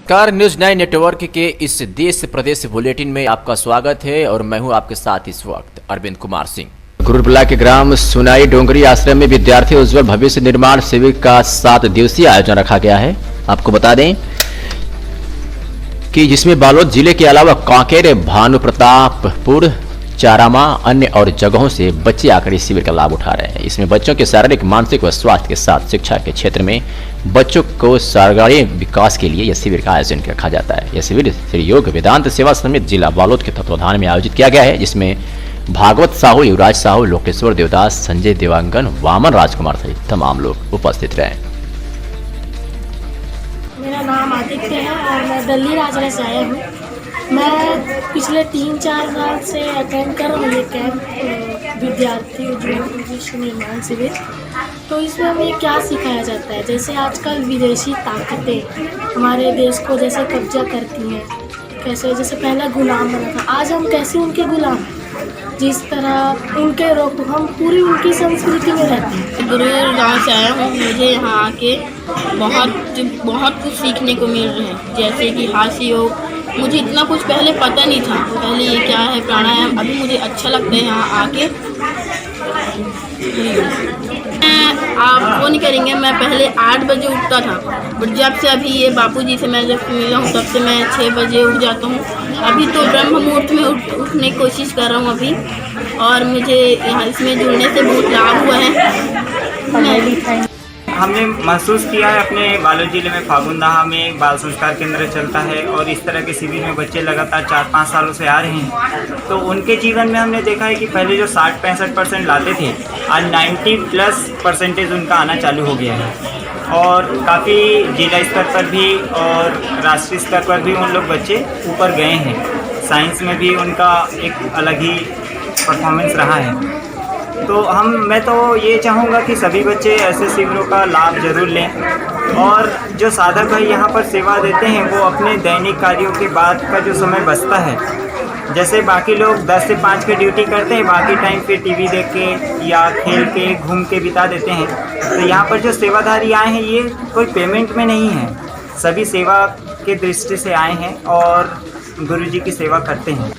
Car news 9 network के इस देश प्रदेश बुलेटिन में आपका स्वागत है और मैं हूं आपके साथ इस वक्त अरविंद कुमार सिंह। गुरुबला के ग्राम सुनाई डोंगरी आश्रम में विद्यार्थी उज्जवल भविष्य निर्माण शिविर का 7 दिवसीय आयोजन रखा गया है। आपको बता दें कि जिसमें बालोद जिले के अलावा कांकेर, भानु प्रतापपुर, चारामा अन्य और जगहों से बच्चे आकर इस शिविर का लाभ उठा रहे हैं। इसमें बच्चों के शारीरिक, मानसिक व स्वास्थ्य के साथ शिक्षा के क्षेत्र में बच्चों को सर्वगामी विकास के लिए यह शिविर का आयोजन रखा जाता है। यह शिविर श्री योग वेदांत सेवा समिति जिला बालोद के तत्वाधान में आयोजित किया गया है, जिसमें भागवत साहू, युवराज साहू, लोकेश्वर देवदास, संजय देवांगन, वामन राजकुमार सहित तमाम लोग उपस्थित रहे। मेरा नाम आदित्य है और मैं दिल्ली राजरा से आया हूँ। मैं पिछले 3-4 साल से अटेंड कर रहा हूँ ये कैंप विद्यार्थी उज्जवल भविष्य निर्माण शिविर। तो इसमें हमें क्या सिखाया जाता है, जैसे आजकल विदेशी ताकतें हमारे देश को जैसे कब्जा करती हैं, कैसे जैसे पहले गुलाम बना था, आज हम कैसे उनके गुलाम हैं, जिस तरह उनके रोक हम पूरी उनकी संस्कृति में रहते हैं। गुरुर गाँव से आया हूँ। मुझे यहाँ आके बहुत कुछ सीखने को मिल रहा है, जैसे कि हास्य योग। मुझे इतना कुछ पहले पता नहीं था, पहले ये क्या है प्राणायाम, अभी मुझे अच्छा लगता है यहाँ आके। आप वो नहीं करेंगे, मैं पहले 8 बजे उठता था, बट जब से अभी ये बापूजी से मैं जब मिला हूँ तब से मैं 6 बजे उठ जाता हूँ। अभी तो ब्रह्म मुहूर्त में उठने की कोशिश कर रहा हूँ अभी, और मुझे यहाँ इसमें जुड़ने से बहुत लाभ हुआ है। हमने महसूस किया है अपने बालोद जिले में फागुनदाहा में बाल संस्कार केंद्र चलता है और इस तरह के शिविर में बच्चे लगातार 4-5 सालों से आ रहे हैं। तो उनके जीवन में हमने देखा है कि पहले जो 60-65% लाते थे, आज 90+% उनका आना चालू हो गया है और काफ़ी जिला स्तर पर भी और राष्ट्रीय स्तर पर भी उन लोग बच्चे ऊपर गए हैं। साइंस में भी उनका एक अलग ही परफॉर्मेंस रहा है। तो मैं तो ये चाहूँगा कि सभी बच्चे ऐसे शिविरों का लाभ जरूर लें और जो साधक भाई यहाँ पर सेवा देते हैं वो अपने दैनिक कार्यों के बाद का जो समय बचता है, जैसे बाकी लोग 10 से 5 की ड्यूटी करते हैं, बाकी टाइम पे टीवी देख के या खेल के घूम के बिता देते हैं। तो यहाँ पर जो सेवाधारी आए हैं ये कोई पेमेंट में नहीं है, सभी सेवा के दृष्टि से आए हैं और गुरु जी की सेवा करते हैं।